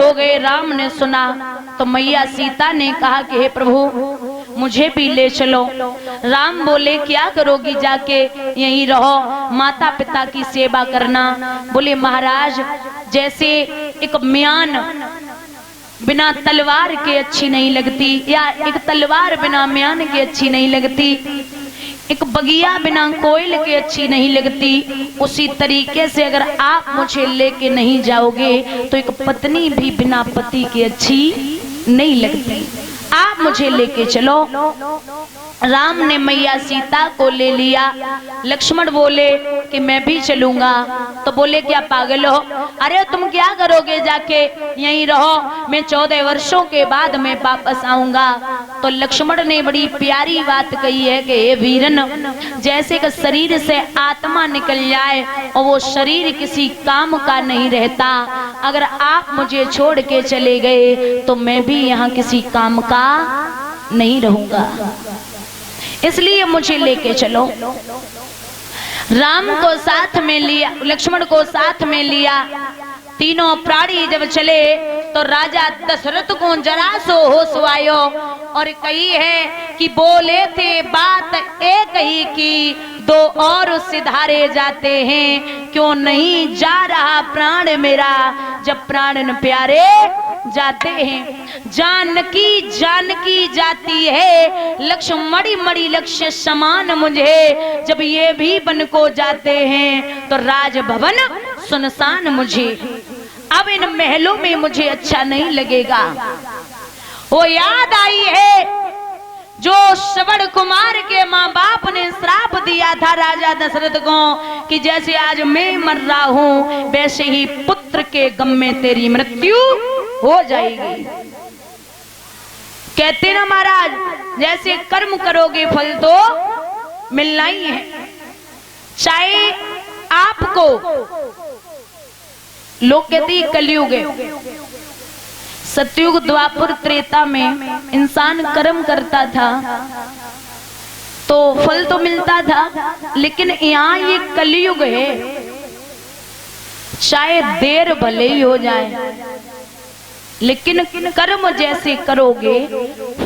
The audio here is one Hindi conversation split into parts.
हो गए। राम ने सुना तो मैया सीता ने कहा कि हे प्रभु मुझे भी ले चलो। राम बोले क्या करोगी, जाके यहीं रहो, माता पिता की सेवा करना। बोले महाराज जैसे एक म्यान बिना तलवार के अच्छी नहीं लगती, या एक तलवार बिना म्यान के अच्छी नहीं लगती, एक बगिया बिना कोयल के अच्छी नहीं लगती, उसी तरीके से अगर आप मुझे लेके नहीं जाओगे तो एक पत्नी भी बिना पति की अच्छी नहीं लगती, आप मुझे लेके चलो। राम ने मैया सीता को ले लिया। लक्ष्मण बोले कि मैं भी चलूंगा। तो बोले क्या पागल हो, अरे तुम क्या करोगे, जाके यहीं रहो, मैं 14 वर्षों के बाद मैं वापस आऊंगा। तो लक्ष्मण ने बड़ी प्यारी बात कही है कि हे वीरन, जैसे कि शरीर से आत्मा निकल जाए और वो शरीर किसी काम का नहीं रहता, अगर आप मुझे छोड़ के चले गए तो मैं भी यहाँ किसी काम का नहीं रहूंगा, इसलिए मुझे लेके चलो। राम को साथ में लिया, लक्ष्मण को साथ में लिया। तीनों प्राणी जब चले तो राजा दशरथ को जरा सो होश आयो और कही है कि बोले थे बात एक ही की, दो और सिधारे जाते हैं, क्यों नहीं जा रहा प्राण मेरा, जब प्राण न प्यारे जाते हैं। जानकी जानकी जाती है, लक्ष्य मणि मणि लक्ष्य समान मुझे, जब ये भी बन को जाते हैं तो राजभवन सुनसान मुझे, अब इन महलों में मुझे अच्छा नहीं लगेगा। वो याद आई है जो श्रवण कुमार के माँ बाप ने श्राप दिया था राजा दशरथ को कि जैसे आज मैं मर रहा हूँ वैसे ही पुत्र के गम में तेरी मृत्यु हो जाएगी। कहते ना महाराज, जैसे कर्म करोगे फल तो मिलना ही है। चाहे आपको लोग कहते कलयुग है, सतयुग द्वापर त्रेता में इंसान कर्म करता था तो फल तो मिलता था, लेकिन यहाँ ये कलयुग है, चाहे देर भले ही हो जाए लेकिन कर्म जैसे करोगे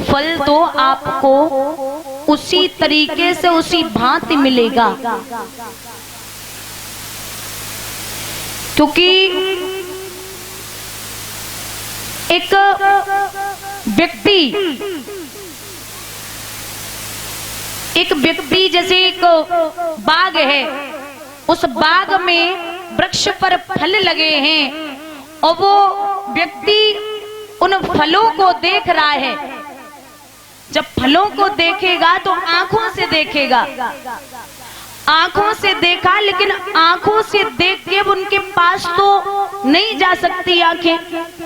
फल तो आपको उसी तरीके से उसी भांति मिलेगा। क्योंकि एक व्यक्ति जैसे एक बाग है, उस बाग में वृक्ष पर फल लगे हैं और वो व्यक्ति उन फलों को देख रहा है। जब फलों को देखेगा तो आंखों से देखेगा, आंखों से देखा, लेकिन आंखों से देख के उनके पास तो नहीं जा सकती आंखें,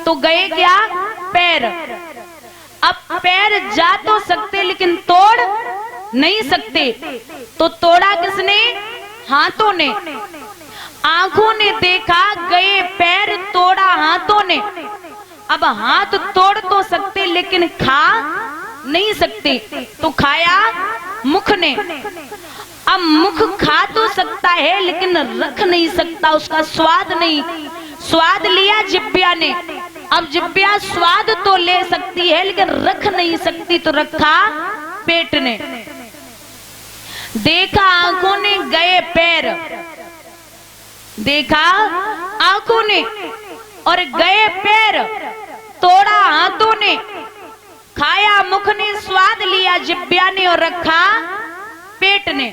तो गए क्या, पैर। अब पैर जा तो सकते लेकिन तोड़ नहीं सकते, तो तोड़ा किसने, हाथों ने। आंखों ने देखा, गए पैर, तोड़ा हाथों ने। अब हाथ तोड़ तो सकते लेकिन खा नहीं सकते, तो खाया मुख ने। अब मुख खा तो सकता है लेकिन रख नहीं सकता, उसका स्वाद नहीं। स्वाद लिया जिब्या ने, अब जिब्या स्वाद तो ले सकती है लेकिन रख नहीं सकती, तो रखा पेट ने। देखा आंखों ने, गए पैर, देखा आंखों ने और गए पैर, तोड़ा हाथों ने, खाया मुख ने, स्वाद लिया जिब्या ने और रखा पेट ने।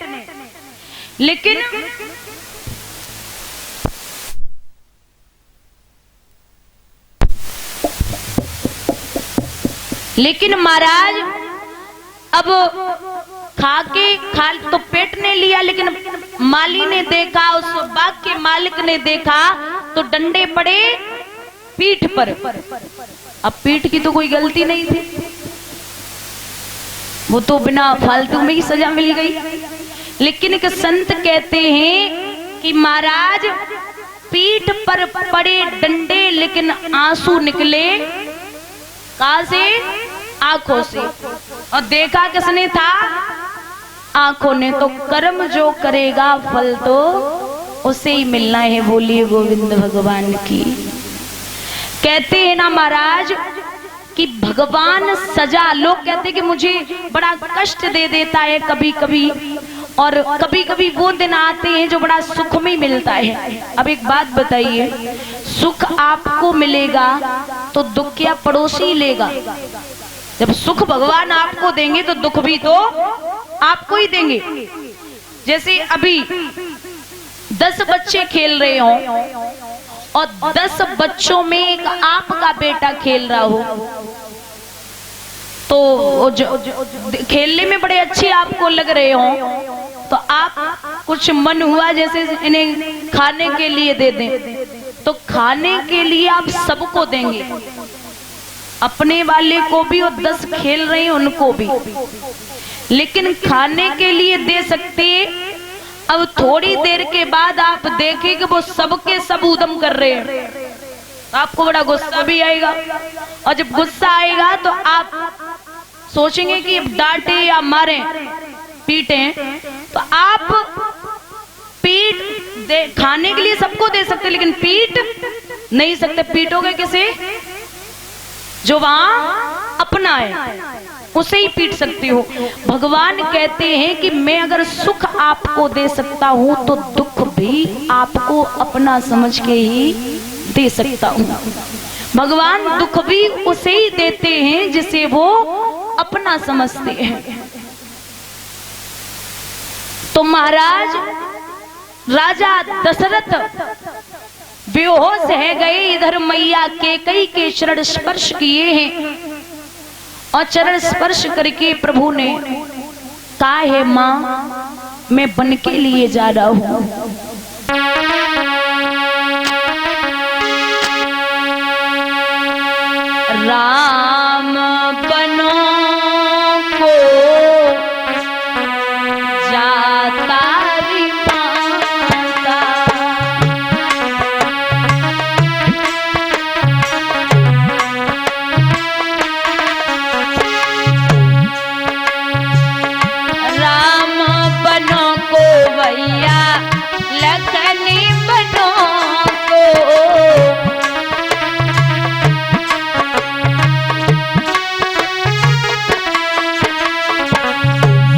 लेकिन महाराज अब खा तो पेट ने लिया, लेकिन माली ने देखा, उस बाग के मालिक ने देखा तो डंडे पड़े पीठ पर। अब पीठ की तो कोई गलती नहीं थी, वो तो बिना फालतू में ही सजा मिल गई। लेकिन एक संत कहते हैं कि महाराज पीठ पर पड़े डंडे लेकिन आंसू निकले कहां से, आंखों से। और देखा किसने था, आंखों ने। तो कर्म जो करेगा फल तो उसे ही मिलना है। बोलिए गोविंद भगवान की। कहते हैं ना महाराज कि भगवान सजा, लोग कहते हैं कि मुझे बड़ा कष्ट दे देता है कभी कभी, और कभी कभी वो दिन आते हैं जो बड़ा सुखमय मिलता है। अब एक बात बताइए, सुख आपको मिलेगा तो दुख क्या पड़ोसी लेगा? जब सुख भगवान आपको देंगे तो दुख भी तो आपको ही देंगे। जैसे अभी 10 बच्चे खेल रहे हो और 10 बच्चों में एक आपका बेटा खेल रहा हो, तो खेलने में बड़े अच्छे आपको लग रहे हो, तो आप कुछ मन हुआ जैसे इन्हें खाने के लिए दे दें, तो खाने के लिए आप सबको देंगे, अपने वाले को भी और 10 खेल रहे हैं उनको भी, लेकिन खाने के लिए दे सकते। अब थोड़ी देर के बाद आप देखें कि वो सबके सब उदम कर रहे हैं, तो आपको बड़ा गुस्सा भी आएगा, और जब गुस्सा आएगा तो आप सोचेंगे कि डांटे या मारे पीटे, तो आप पीट खाने के लिए सबको दे सकते लेकिन पीट नहीं सकते। पीटोगे किसे? जो वहां अपना है उसे ही पीट सकते हो। भगवान कहते हैं कि मैं अगर सुख आपको दे सकता हूं तो दुख भी आपको अपना समझ के ही दे सकता हूं। भगवान दुख भी उसे ही देते हैं जिसे वो अपना समझते हैं। तो महाराज राजा दशरथ बेहोश है गए, इधर मैया कैकेयी के चरण स्पर्श किए हैं, और चरण स्पर्श करके प्रभु ने कहा है मां मैं बन के लिए जा रहा हूं। राम बनो को जाता री माता, राम बनो को भैया लखनी बनो को,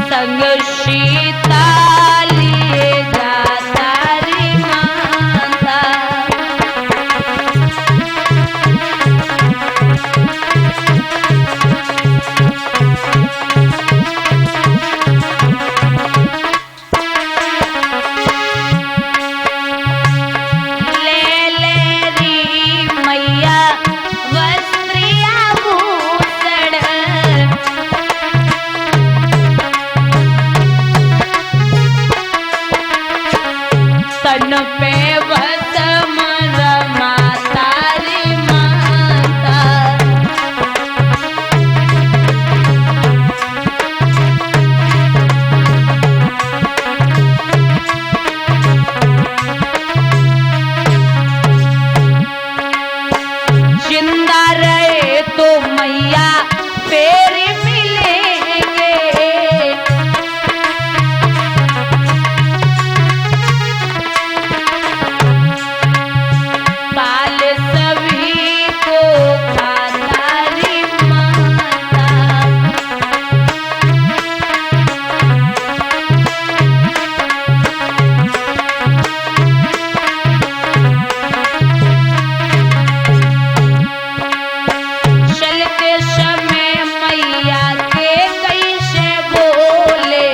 संग सीता लिए जाता री माता। ले ले री मैया वस्त्रिया भूषण, तन पे भस्म रमाता री माता। जिंदा रहे तो मैया फिर मिलेंगे, काल सभी को खाता री माता। चलते समय मैया के कैसे बोले,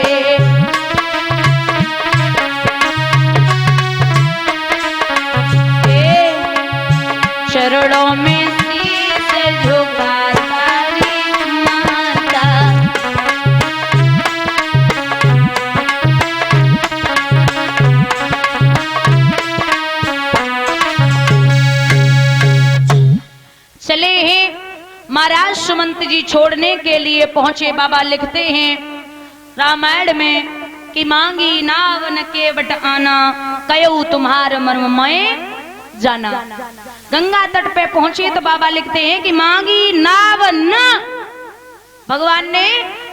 चरणों में शीश झुकाता री माता। चले हैं महाराज सुमंत जी छोड़ने के लिए पहुंचे। बाबा लिखते हैं रामायण में कि मांगी नावन के बट आना, कयो तुम्हार मर्ममय जाना। गंगा तट पे पहुंचे तो बाबा लिखते हैं कि मांगी नाव न, भगवान ने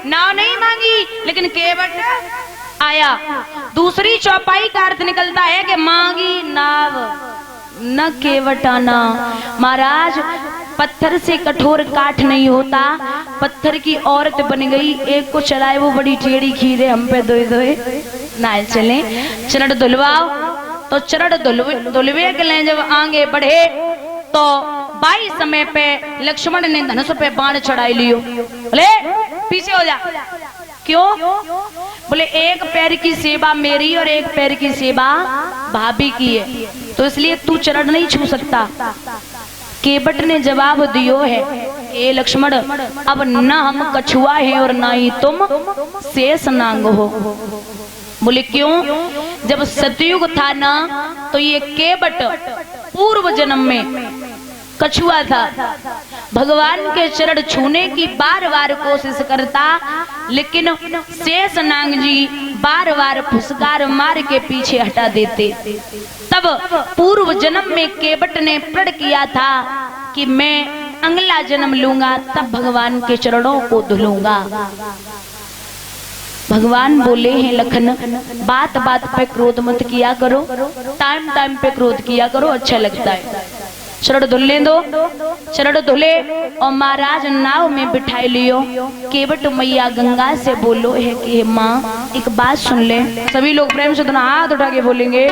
नाव नहीं मांगी लेकिन केवट आया। दूसरी चौपाई का अर्थ निकलता है कि मांगी नाव, न केवटाना। महाराज पत्थर से कठोर काठ नहीं होता, पत्थर की औरत बन गई, एक को चलाए वो बड़ी टेढ़ी खीरे, हम पे दोए दोए ना चले। चरण धुलवाओ, तो चरण धुलवे के लिए जब आगे बढ़े तो बाई समय पे लक्ष्मण ने धनुष पे बाण चढ़ाई लियो। बोले पीछे हो जा। क्यों? बोले एक पैर की सेवा मेरी और एक पैर की सेवा भाभी की है, तो इसलिए तू चरण नहीं छू सकता। केवट ने जवाब दियो है, ए लक्ष्मण अब न हम कछुआ है और ना ही तुम शेष नांग हो। बोले क्यों? जब सतयुग था ना तो ये केवट पूर्व जन्म में कछुआ था, भगवान के चरण छूने की बार बार कोशिश करता, लेकिन शेष नांग जी बार बार फुसकार मार के पीछे हटा देते। तब पूर्व जन्म में केवट ने प्रण किया था कि मैं अगला जन्म लूंगा तब भगवान के चरणों को धुलूंगा। भगवान बोले हैं लखन बात बात पे क्रोध मत किया करो, टाइम टाइम पे क्रोध किया करो, अच्छा लगता है। चरण धुलने दो। चरण धुले और महाराज नाव में बिठाई लियो। केवट मैया गंगा से बोलो है कि माँ एक बात सुन ले। सभी लोग प्रेम से दोनों हाथ उठा के बोलेंगे